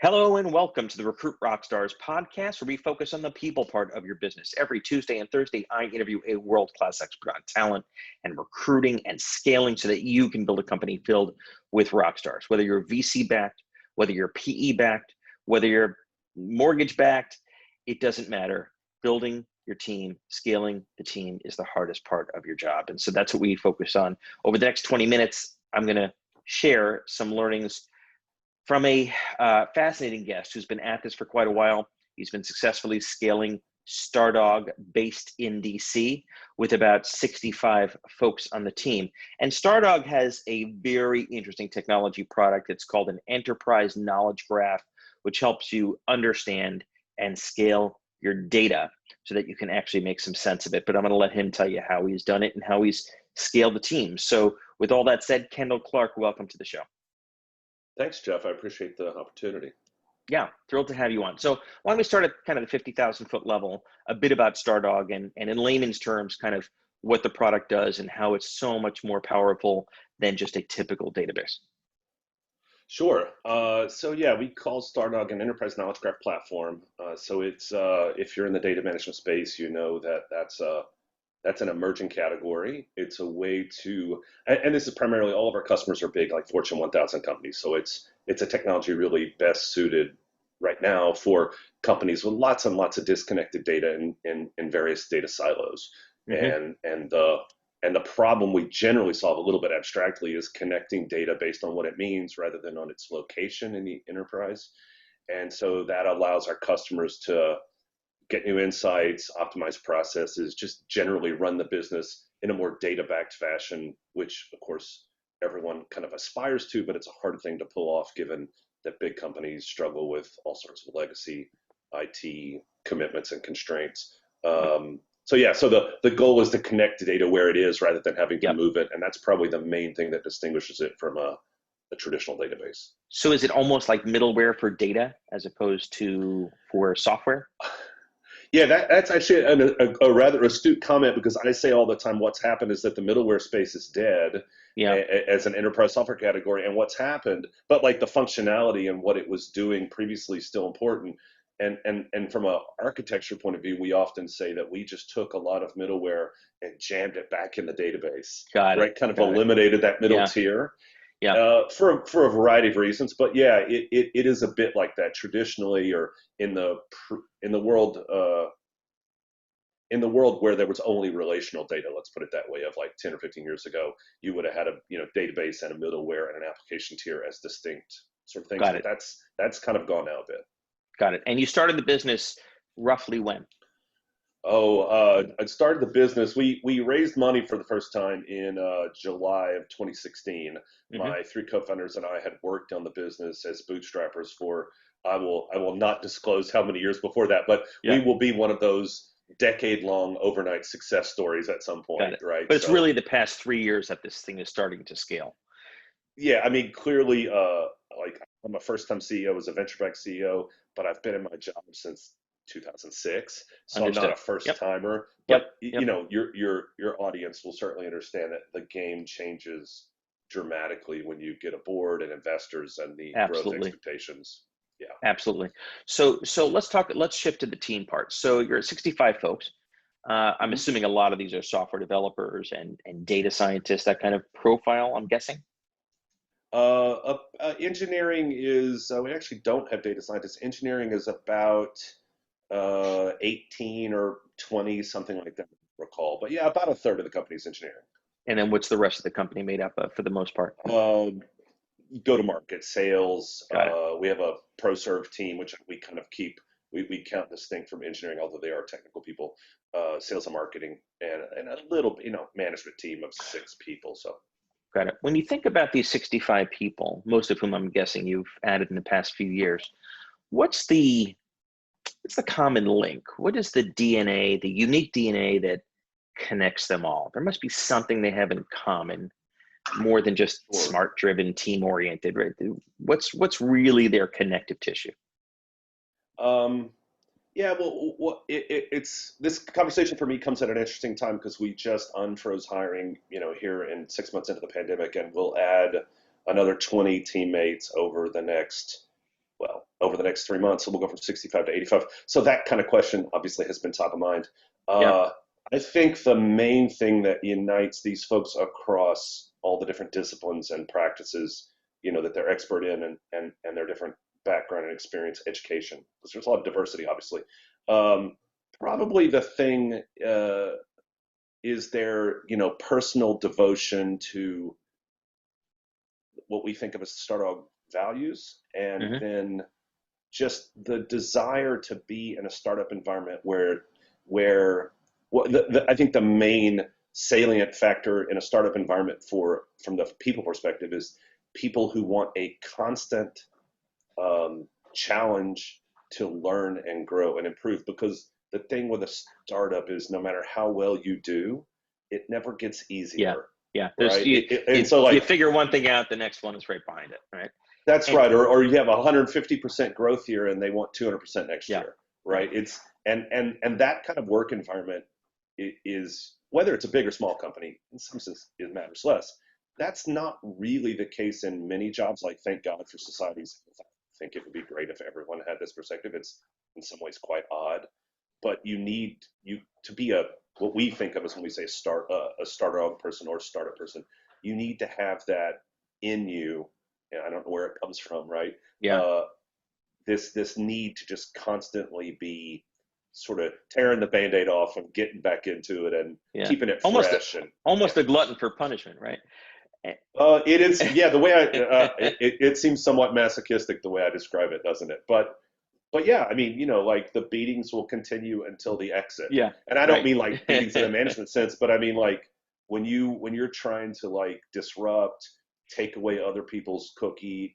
Hello and welcome to the Recruit Rockstars podcast, where we focus on the people part of your business. Every Tuesday and Thursday, I interview a world-class expert on talent and recruiting and scaling so that you can build a company filled with rockstars. Whether you're VC-backed, whether you're PE-backed, whether you're mortgage-backed, it doesn't matter. Building your team, scaling the team is the hardest part of your job. And so that's what we focus on. Over the next 20 minutes, I'm going to share some learnings from a fascinating guest who's been at this for quite a while. He's been successfully scaling Stardog based in DC with about 65 folks on the team. And Stardog has a very interesting technology product. It's called an enterprise knowledge graph, which helps you understand and scale your data so that you can actually make some sense of it. But I'm going to let him tell you how he's done it and how he's scaled the team. So with all that said, Kendall Clark, welcome to the show. Thanks, Jeff. I appreciate the opportunity. Yeah, thrilled to have you on. So why don't we start at kind of the 50,000 foot level, a bit about Stardog and in layman's terms, kind of what the product does and how it's so much more powerful than just a typical database. Sure. So yeah, we call Stardog an enterprise knowledge graph platform. So it's if you're in the data management space, you know that's an emerging category. It's a way to, and this is primarily all of our customers are big, like Fortune 1000 companies. So it's a technology really best suited right now for companies with lots and lots of disconnected data in various data silos. Mm-hmm. And the problem we generally solve a little bit abstractly is connecting data based on what it means rather than on its location in the enterprise. And so that allows our customers to get new insights, optimize processes, just generally run the business in a more data-backed fashion, which of course everyone kind of aspires to, but it's a hard thing to pull off given that big companies struggle with all sorts of legacy IT commitments and constraints. So the goal is to connect the data where it is rather than having to move it. And that's probably the main thing that distinguishes it from a traditional database. So is it almost like middleware for data as opposed to for software? Yeah, that's actually a rather astute comment, because I say all the time what's happened is that the middleware space is dead as an enterprise software category. And what's happened, but like the functionality and what it was doing previously is still important. And from an architecture point of view, we often say that we just took a lot of middleware and jammed it back in the database. Kind of eliminated that middle tier. For a variety of reasons, but yeah, it is a bit like that traditionally, or in the world where there was only relational data, let's put it that way, of like 10 or 15 years ago, you would have had a database and a middleware and an application tier as distinct sort of things. But that's kind of gone now a bit. Got it. And you started the business roughly when? I started the business. We raised money for the first time in July of 2016. Mm-hmm. My three co-founders and I had worked on the business as bootstrappers for, I will not disclose how many years before that, but we will be one of those decade-long overnight success stories at some point, right? But it's really the past 3 years that this thing is starting to scale. Yeah, I mean, clearly, like I'm a first-time CEO, as a venture-backed CEO, but I've been in my job since 2006, so Understood. I'm not a first timer, but you know, your audience will certainly understand that the game changes dramatically when you get a board and investors and the growth expectations. Yeah, absolutely. So let's shift to the team part. So you're at 65 folks. I'm assuming a lot of these are software developers and data scientists, that kind of profile, I'm guessing. Engineering is, we actually don't have data scientists. Engineering is about 18 or 20, something like that, I recall. But yeah, about a third of the company's engineering. And then what's the rest of the company made up of for the most part? Go-to-market, sales. We have a ProServe team, which we kind of keep, we count distinct from engineering, although they are technical people, sales and marketing, and a little, management team of 6 people. So. Got it. When you think about these 65 people, most of whom I'm guessing you've added in the past few years, what's the common link? What is the DNA, the unique DNA that connects them all? There must be something they have in common, more than just smart-driven, team-oriented, right? What's really their connective tissue? Yeah, well, it's this conversation for me comes at an interesting time because we just unfroze hiring, here in 6 months into the pandemic, and we'll add another 20 teammates over the next well, over the next 3 months, so we'll go from 65 to 85. So that kind of question obviously has been top of mind. Yeah. I think the main thing that unites these folks across all the different disciplines and practices, that they're expert in, and their different background and experience, education, because there's a lot of diversity, obviously. Probably the thing is their, personal devotion to what we think of as Stardog values, and then just the desire to be in a startup environment where I think the main salient factor in a startup environment from the people perspective is people who want a constant challenge to learn and grow and improve. Because the thing with a startup is no matter how well you do, it never gets easier. Yeah. Right. You figure one thing out, the next one is right behind it. Right. That's right. Or you have 150% growth here and they want 200% next year. Right. It's and that kind of work environment is, whether it's a big or small company, in some sense it matters less. That's not really the case in many jobs. Like, thank God for societies. I think it would be great if everyone had this perspective. It's in some ways quite odd, but you need to be what we think of as, when we say a Stardog person or startup person, you need to have that in you. And I don't know where it comes from, right? Yeah. This need to just constantly be sort of tearing the Band-Aid off and getting back into it and keeping it fresh. Almost a glutton for punishment, right? It is, the way it seems somewhat masochistic the way I describe it, doesn't it? But yeah, I mean, like, the beatings will continue until the exit. Yeah. And I don't mean like beatings in a management sense, but I mean like when you're trying to like disrupt, take away other people's cookie,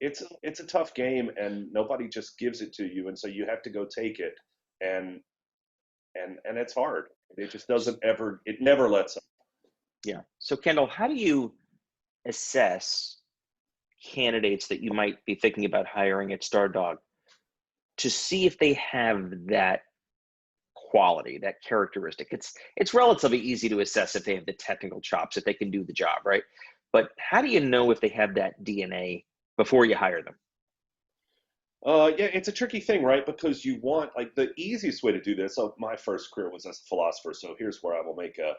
it's a tough game, and nobody just gives it to you, and so you have to go take it, and it's hard. It just it never lets up. Yeah. So Kendall, how do you assess candidates that you might be thinking about hiring at Stardog to see if they have that quality, that characteristic? It's relatively easy to assess if they have the technical chops, if they can do the job, right? But how do you know if they have that DNA before you hire them? It's a tricky thing, right? Because you want, like, the easiest way to do this. So my first career was as a philosopher, so here's where I will make a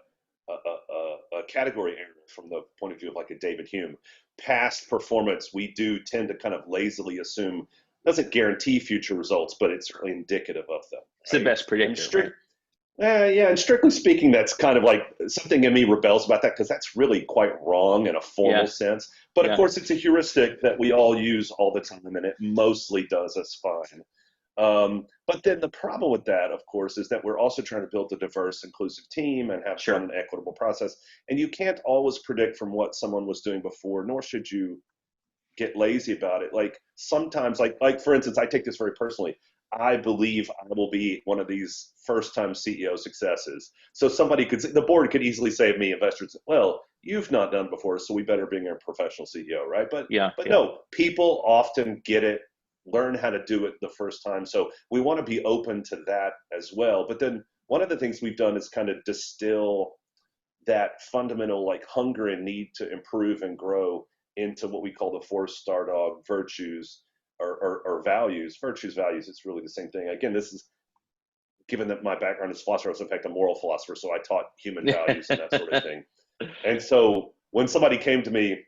category error from the point of view of like a David Hume. Past performance, we do tend to kind of lazily assume doesn't guarantee future results, but it's certainly indicative of them. It's the best predictor. And strictly speaking, that's kind of like something in me rebels about that, because that's really quite wrong in a formal sense. But of course, it's a heuristic that we all use all the time, and it mostly does us fine. But then the problem with that, of course, is that we're also trying to build a diverse, inclusive team and have fun and equitable process. And you can't always predict from what someone was doing before, nor should you get lazy about it. Like, sometimes, like for instance, I take this very personally. I believe I will be one of these first-time CEO successes. So the board could easily say of me, investors, well, you've not done before, so we better bring a professional CEO, right? But no, people often get it, learn how to do it the first time. So we want to be open to that as well. But then one of the things we've done is kind of distill that fundamental like hunger and need to improve and grow into what we call the 4 Stardog virtues or values. Virtues, values, it's really the same thing. Again, this is, given that my background is philosopher, I was in fact a moral philosopher, so I taught human values and that sort of thing. And so when somebody came to me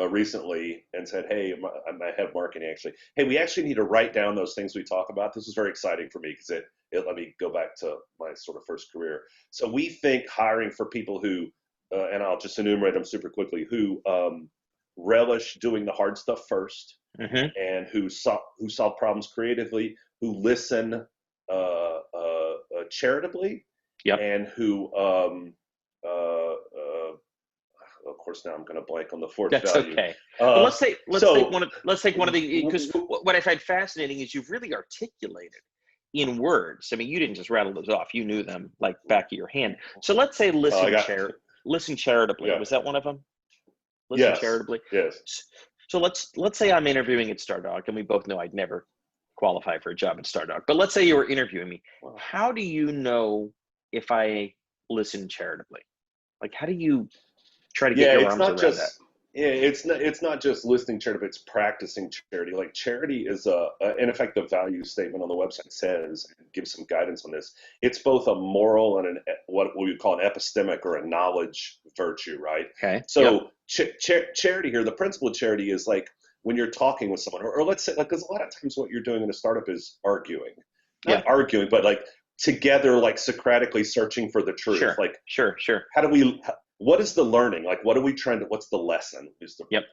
recently and said, hey, my head of marketing actually, hey, we actually need to write down those things we talk about. This was very exciting for me because it let me go back to my sort of first career. So we think hiring for people who, and I'll just enumerate them super quickly, who relish doing the hard stuff first, and who solve problems creatively, who listen charitably, and who of course, now I'm going to blank on the fourth value. That's okay. Well, let's take one of the, because what I find fascinating is you've really articulated in words. I mean, you didn't just rattle those off; you knew them like back of your hand. So let's say listen charitably. Yeah. Was that one of them? Listen charitably. Yes. So let's say I'm interviewing at Stardog, and we both know I'd never qualify for a job at Stardog. But let's say you were interviewing me. Wow. How do you know if I listen charitably? Like, how do you try to get your arms around that? Yeah, it's not just listing charity, but it's practicing charity. Like charity is in effect, the value statement on the website says, and gives some guidance on this. It's both a moral and what we would call an epistemic or a knowledge virtue, right? Okay. Yep. So charity here, the principle of charity is like when you're talking with someone, or let's say, like, because a lot of times what you're doing in a startup is arguing, Yeah. not arguing, but like together, like Socratically searching for the truth. Sure. Like, Sure. Sure. how do we? What is the learning? Like, what are we trying to? What's the lesson? Is the Yep.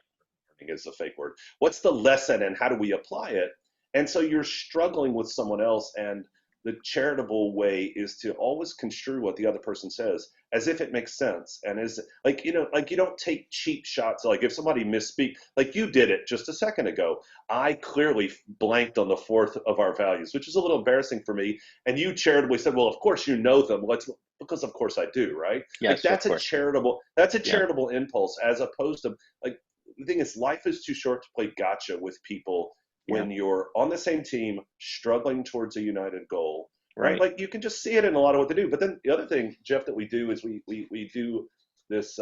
is a fake word. What's the lesson and how do we apply it? And so you're struggling with someone else, and the charitable way is to always construe what the other person says as if it makes sense and is like, like you don't take cheap shots. Like if somebody misspeak, like you did it just a second ago, I clearly blanked on the fourth of our values, which is a little embarrassing for me, and you charitably said, well, of course you know them. Let's, because of course I do, right? Like Yes, of that's a course. Yeah. charitable impulse, as opposed to, like, the thing is, life is too short to play gotcha with people Yeah. when you're on the same team, struggling towards a united goal, right? Right. Like you can just see it in a lot of what they do. But then the other thing, Jeff, that we do is we do this.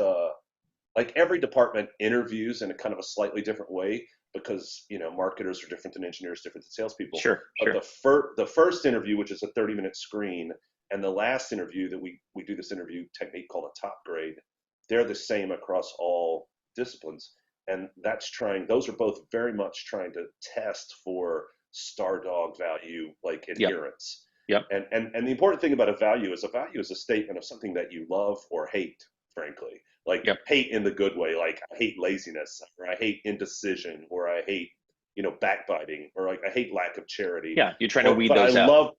Like every department interviews in a kind of a slightly different way, because marketers are different than engineers, different than salespeople. Sure. But Sure. the first interview, which is a 30-minute screen, and the last interview that we do this interview technique called a top grade, they're the same across all disciplines. And those are both very much trying to test for Stardog value, like Yep. adherence. Yep. And the important thing about a value is a statement of something that you love or hate, frankly. Like Yep. hate in the good way, like I hate laziness, or I hate indecision, or I hate, backbiting, or like I hate lack of charity. Yeah. You're trying to Or weed but I those out. love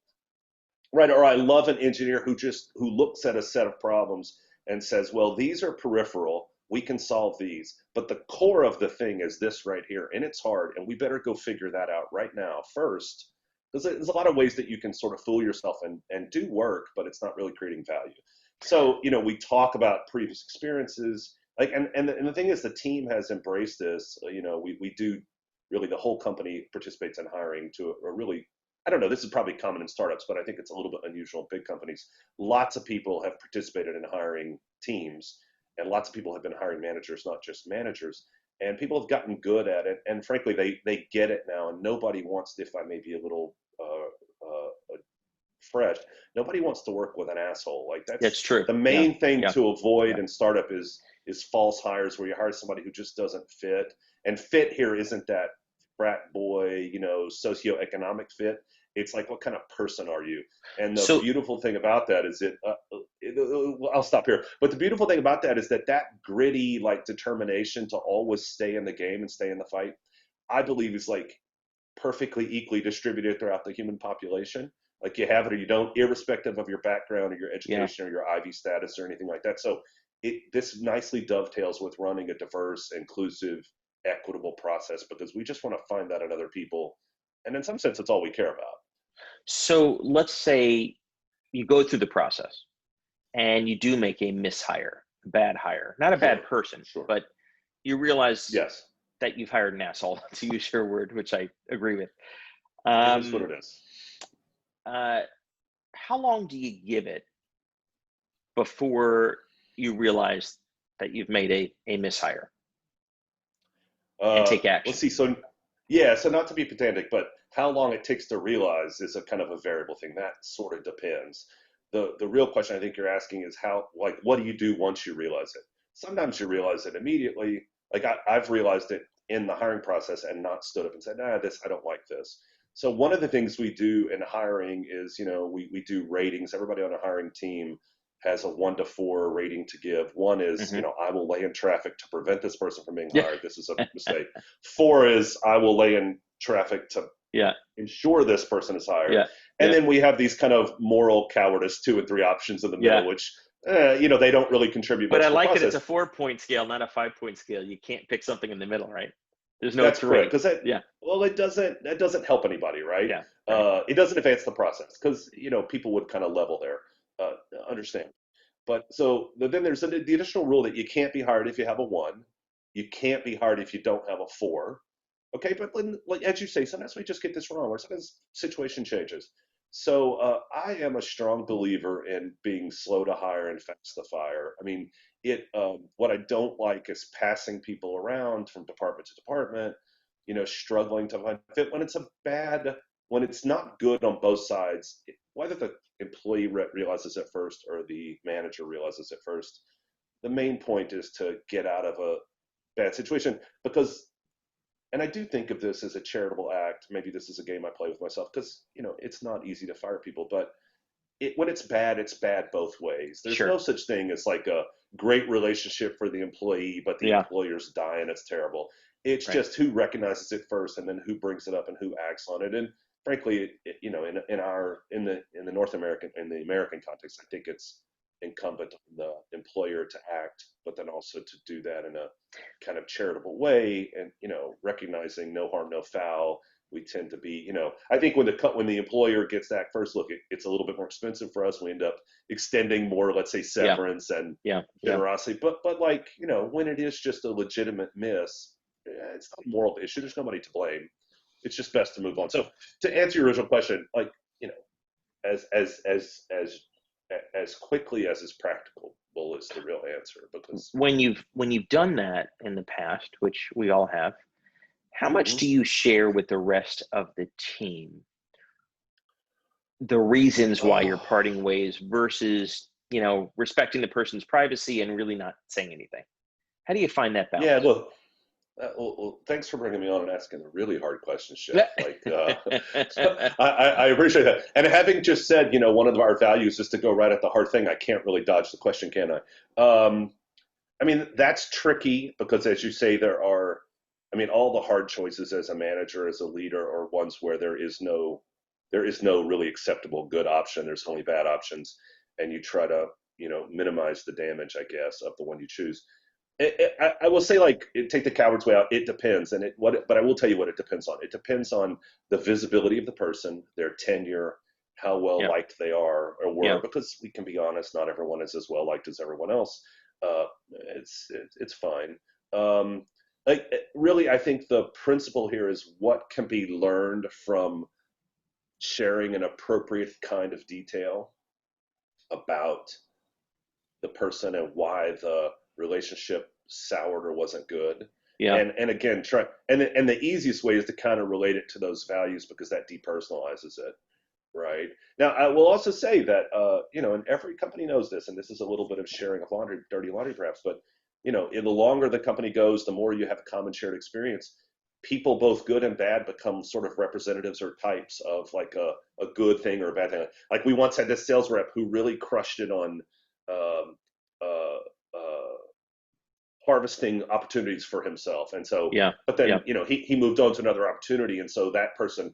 Right, or I love an engineer who looks at a set of problems and says, well, these are peripheral. We can solve these, but the core of the thing is this right here, and it's hard, and we better go figure that out right now first. Because there's a lot of ways that you can sort of fool yourself and do work, but it's not really creating value. So, we talk about previous experiences, like, and the thing is, the team has embraced this. We do, really, the whole company participates in hiring to a really, I don't know, this is probably common in startups, but I think it's a little bit unusual in big companies. Lots of people have participated in hiring teams, and lots of people have been hiring managers, not just managers. And people have gotten good at it. And frankly, they get it now. And nobody wants to, if I may be a little fresh, nobody wants to work with an asshole. Like That's that's true. the Yeah. main thing Yeah. to avoid Yeah. in startup is false hires, where you hire somebody who just doesn't fit. And fit here isn't that frat boy, socioeconomic fit. It's like, what kind of person are you? And the So beautiful thing about that is I'll stop here. But the beautiful thing about that is that gritty, like, determination to always stay in the game and stay in the fight, I believe, is like perfectly equally distributed throughout the human population. Like you have it or you don't, irrespective of your background or your yeah. education or your Ivy status or anything like that. So this nicely dovetails with running a diverse, inclusive, equitable process, because we just want to find that in other people. And in some sense, it's all we care about. So let's say you go through the process and you do make a mishire, a bad hire, not a bad Sure, person, sure. but you realize Yes, that you've hired an asshole, to use your word, which I agree with. it is what Um, it is. uh, how long do you give it before you realize that you've made a mishire and take Let's action? see. So, yeah, so not to be pedantic, but how long it takes to realize is a kind of a variable thing. That sort of depends. The real question I think you're asking is what do you do once you realize it? Sometimes you realize it immediately. Like I've realized it in the hiring process and not stood up and said, nah, I don't like this. So one of the things we do in hiring is, we do ratings. Everybody on a hiring team has a 1 to 4 rating to give. One is, Hmm. I will lay in traffic to prevent this person from being Yeah. hired. This is a mistake. 4 is I will lay in traffic to Yeah. ensure this person is hired. Yeah. And Yeah. then we have these kind of moral cowardice 2 and 3 options in the Yeah. middle, which, they don't really contribute But much I to the like that it's process. a 4-point scale, not a 5-point scale. You can't pick something in the middle, right? There's no That's correct, 3. because Yeah. that doesn't help anybody, right? Yeah. Right. It doesn't advance the process, because people would kind of level there. Understand. But so then there's the additional rule that you can't be hired if you have a 1. You can't be hired if you don't have a 4. Okay, but then, like, as you say, sometimes we just get this wrong, or sometimes situation changes. So I am a strong believer in being slow to hire and fast to fire. I mean, what I don't like is passing people around from department to department, struggling to find fit when it's not good on both sides, whether the employee realizes it first or the manager realizes it first. The main point is to get out of a bad situation and I do think of this as a charitable act. Maybe this is a game I play with myself because, it's not easy to fire people, but when it's bad both ways. There's no such thing as like a great relationship for the employee, but the employer's dying. It's terrible. It's just who recognizes it first, and then who brings it up and who acts on it. And frankly, in the North American, in the American context, I think it's incumbent on the employer to act, but then also to do that in a kind of charitable way, and recognizing no harm, no foul. We tend to be, I think when the employer gets that first look, it's a little bit more expensive for us. We end up extending more, let's say, severance and generosity. But like, when it is just a legitimate miss, it's not a moral issue. There's nobody to blame. It's just best to move on. So to answer your original question, like, as quickly as is practical is the real answer. Because when you've done that in the past, which we all have, how much do you share with the rest of the team the reasons why you're parting ways versus, respecting the person's privacy and really not saying anything? How do you find that balance? Yeah, look, well, thanks for bringing me on and asking a really hard question, Chef. Like, I appreciate that. And having just said, one of our values is to go right at the hard thing, I can't really dodge the question, can I? I mean, that's tricky because, as you say, all the hard choices as a manager, as a leader, are ones where there is no really acceptable good option. There's only bad options, and you try to minimize the damage, I guess, of the one you choose. I will say, like, take the coward's way out. It depends, but I will tell you what it depends on. It depends on the visibility of the person, their tenure, how well liked they are or were. Because we can be honest, not everyone is as well liked as everyone else. It's fine. Really, I think the principle here is what can be learned from sharing an appropriate kind of detail about the person and why the relationship soured or wasn't good. And again, and the easiest way is to kind of relate it to those values, because that depersonalizes it. Right. Now, I will also say that, and every company knows this, and this is a little bit of sharing of dirty laundry perhaps, but in the longer the company goes, the more you have a common shared experience. People, both good and bad, become sort of representatives or types of like a good thing or a bad thing. Like, we once had this sales rep who really crushed it on harvesting opportunities for himself. And so, but then, he moved on to another opportunity. And so that person,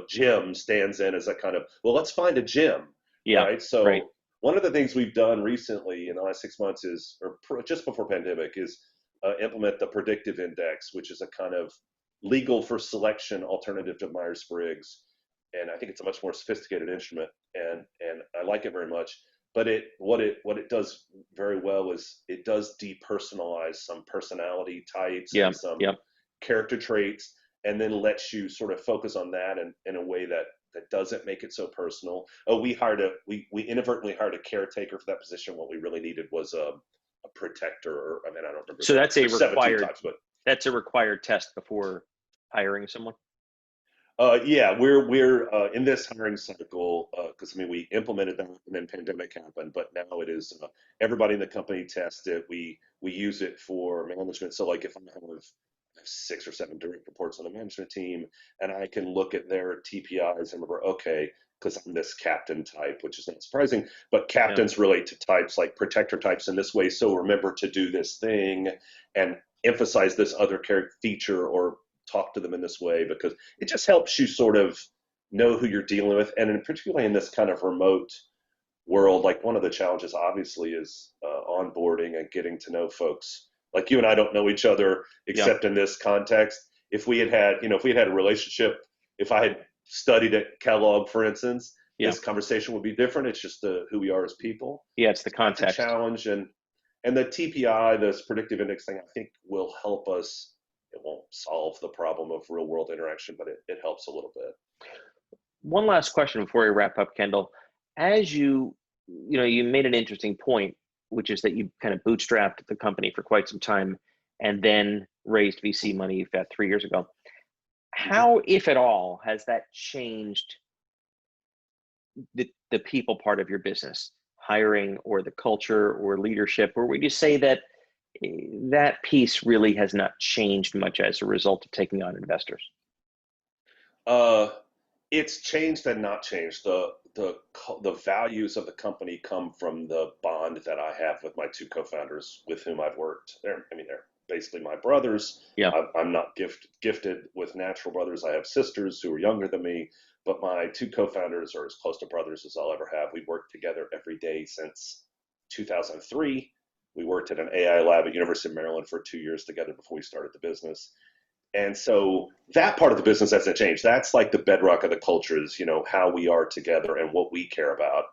Jim, stands in as a kind of, well, let's find a Jim. Right. So one of the things we've done recently in the last 6 months is, or just before pandemic, is implement the predictive index, which is a kind of legal for selection alternative to Myers-Briggs. And I think it's a much more sophisticated instrument, and I like it very much. But what it does very well is it does depersonalize some personality types and some character traits, and then lets you sort of focus on that in a way that doesn't make it so personal. We inadvertently hired a caretaker for that position. What we really needed was a protector, or I don't remember. So that's that's a required test before hiring someone. We're in this hiring cycle, because we implemented that and then pandemic happened, but now it is everybody in the company tests it. We use it for management. So like, if I have 6 or 7 direct reports on the management team, and I can look at their TPIs and remember, okay, because I'm this captain type, which is not surprising, but captains relate to types like protector types in this way. So remember to do this thing and emphasize this other character feature, or talk to them in this way, because it just helps you sort of know who you're dealing with. And particularly in this kind of remote world, like, one of the challenges obviously is onboarding and getting to know folks. Like, you and I don't know each other except in this context. If we had a relationship, if I had studied at Kellogg, for instance, this conversation would be different. It's just who we are as people. It's the context. It's a challenge, and the TPI, this predictive index thing, I think will help us. It won't solve the problem of real world interaction, but it helps a little bit. One last question before we wrap up, Kendall. As you made an interesting point which is that you kind of bootstrapped the company for quite some time and then raised VC money about 3 years ago. How, if at all, has that changed the people part of your business, hiring or the culture or leadership? Or would you say that that piece really has not changed much as a result of taking on investors? It's changed and not changed. The values of the company come from the bond that I have with my two co-founders with whom I've worked. They're basically my brothers. Yeah. I'm not gifted with natural brothers. I have sisters who are younger than me, but my two co-founders are as close to brothers as I'll ever have. We've worked together every day since 2003. We worked at an AI lab at University of Maryland for 2 years together before we started the business. And so that part of the business hasn't changed. That's like the bedrock of the culture is, how we are together and what we care about.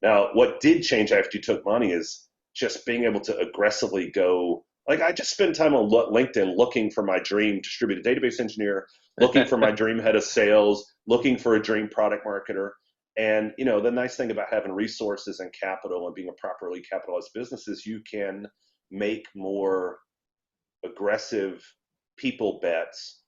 Now, what did change after you took money is just being able to aggressively go, like I just spend time on LinkedIn looking for my dream distributed database engineer, looking for my dream head of sales, looking for a dream product marketer. And, the nice thing about having resources and capital and being a properly capitalized business is you can make more aggressive people bets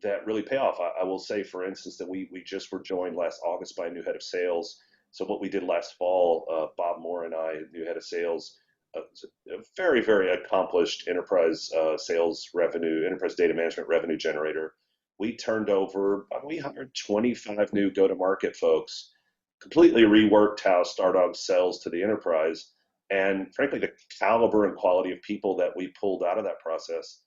that really pay off. I will say, for instance, that we just were joined last August by a new head of sales. So what we did last fall, Bob Moore and I, new head of sales, a very, very accomplished enterprise sales revenue, enterprise data management revenue generator. We turned over, we hired 25 new go-to-market folks, completely reworked how Stardog sells to the enterprise. And frankly, the caliber and quality of people that we pulled out of that process,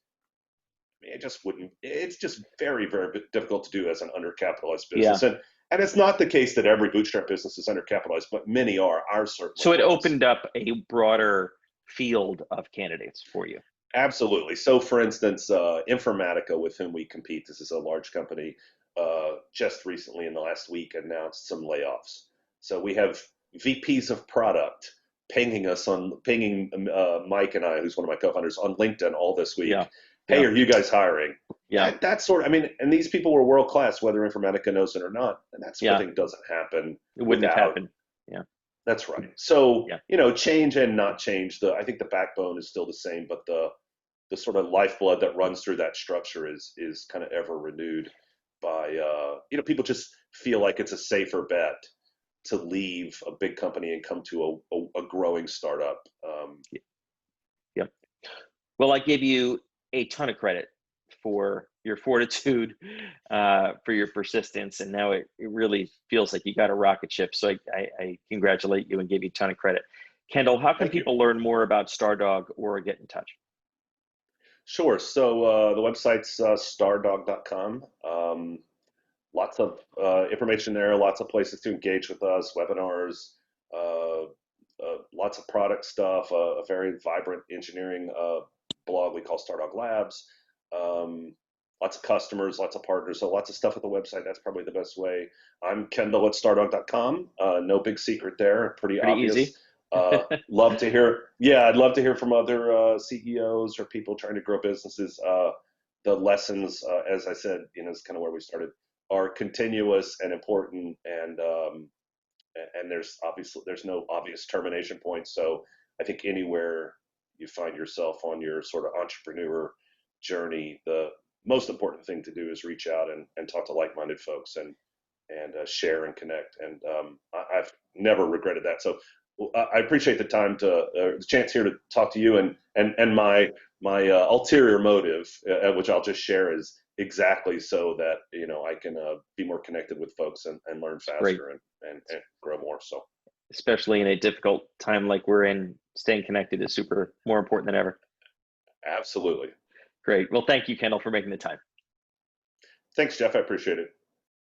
it's just very, very difficult to do as an undercapitalized business. Yeah. And it's not the case that every bootstrap business is undercapitalized, but many are. Ours certainly. So it opened up a broader field of candidates for you. Absolutely. So for instance, Informatica, with whom we compete, this is a large company, just recently in the last week announced some layoffs. So we have VPs of product pinging Mike and I, who's one of my co-founders, on LinkedIn all this week. Yeah. Hey, are you guys hiring? Yeah. That sort of, and these people were world-class, whether Informatica knows it or not. And that sort of thing doesn't happen. It wouldn't have happened. Yeah. That's right. So, change and not change. I think the backbone is still the same, but the sort of lifeblood that runs through that structure is kind of ever renewed by, people just feel like it's a safer bet to leave a big company and come to a growing startup. Yep. Well, I give you a ton of credit for your fortitude, for your persistence, and now it really feels like you got a rocket ship. So I congratulate you and give you a ton of credit. Kendall, how can people learn more about Stardog or get in touch? Sure. So the website's stardog.com. Lots of information there, lots of places to engage with us, webinars, lots of product stuff, a very vibrant engineering blog we call Stardog Labs, lots of customers, lots of partners, so lots of stuff at the website. That's probably the best way. I'm Kendall at stardog.com. No big secret there, pretty obvious. Easy. Love to hear. Yeah, I'd love to hear from other CEOs or people trying to grow businesses. The lessons, as I said, is kind of where we started, are continuous and important, and there's no obvious termination point. So I think anywhere you find yourself on your sort of entrepreneur journey, the most important thing to do is reach out and talk to like-minded folks and share and connect. And I've never regretted that. So I appreciate the time the chance here to talk to you, and my ulterior motive, which I'll just share, is exactly so that I can be more connected with folks and learn faster and grow more. So especially in a difficult time like we're in, staying connected is more important than ever. Absolutely. Great. Well, thank you, Kendall, for making the time. Thanks, Jeff. I appreciate it.